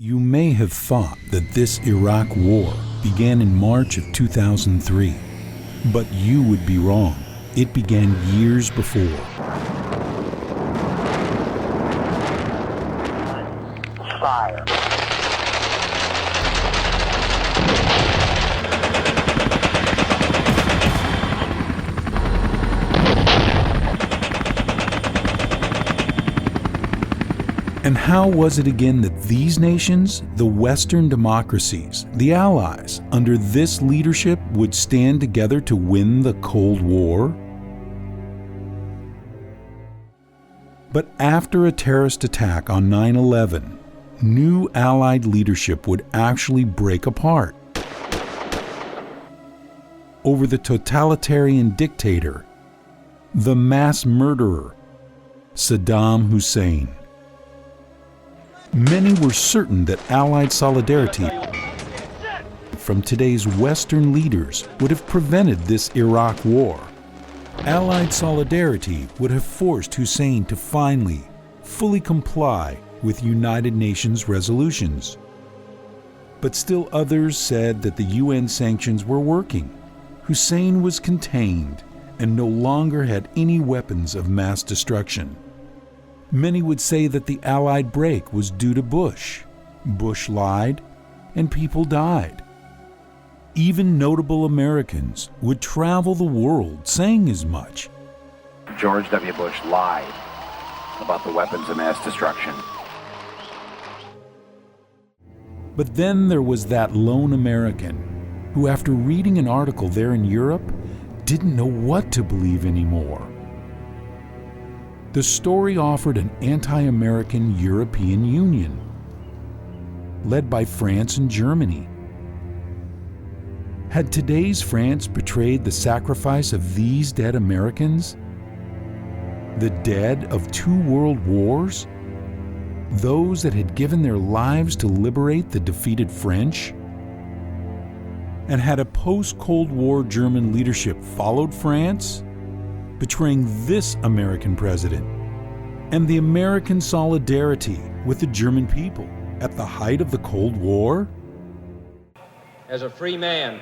You may have thought that this Iraq war began in March of 2003, but you would be wrong. It began years before. Fire. And how was it again that these nations, the Western democracies, the Allies, under this leadership would stand together to win the Cold War? But after a terrorist attack on 9/11, new Allied leadership would actually break apart over the totalitarian dictator, the mass murderer, Saddam Hussein. Many were certain that Allied solidarity from today's Western leaders would have prevented this Iraq war. Allied solidarity would have forced Hussein to finally, fully comply with United Nations resolutions. But still others said that the UN sanctions were working. Hussein was contained and no longer had any weapons of mass destruction. Many would say that the Allied break was due to Bush. Bush lied, and people died. Even notable Americans would travel the world saying as much. George W. Bush lied about the weapons of mass destruction. But then there was that lone American who, after reading an article there in Europe, didn't know what to believe anymore. The story offered an anti-American European Union, led by France and Germany. Had today's France betrayed the sacrifice of these dead Americans? The dead of 2 world wars? Those that had given their lives to liberate the defeated French? And had a post-Cold War German leadership followed France, betraying this American president and the American solidarity with the German people at the height of the Cold War? As a free man,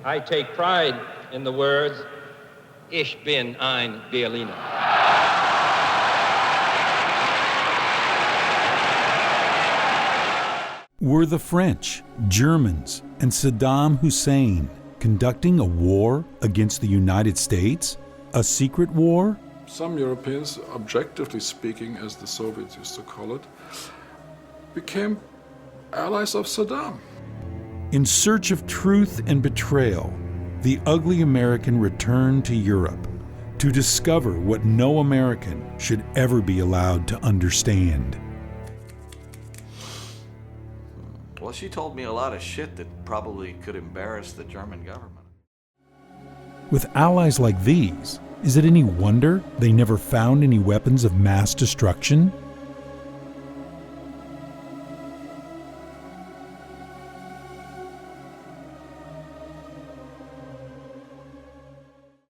I take pride in the words, Ich bin ein Berliner. Were the French, Germans, and Saddam Hussein conducting a war against the United States? A secret war? Some Europeans, objectively speaking, as the Soviets used to call it, became allies of Saddam. In search of truth and betrayal, the ugly American returned to Europe to discover what no American should ever be allowed to understand. Well, she told me a lot of shit that probably could embarrass the German government. With allies like these, is it any wonder they never found any weapons of mass destruction?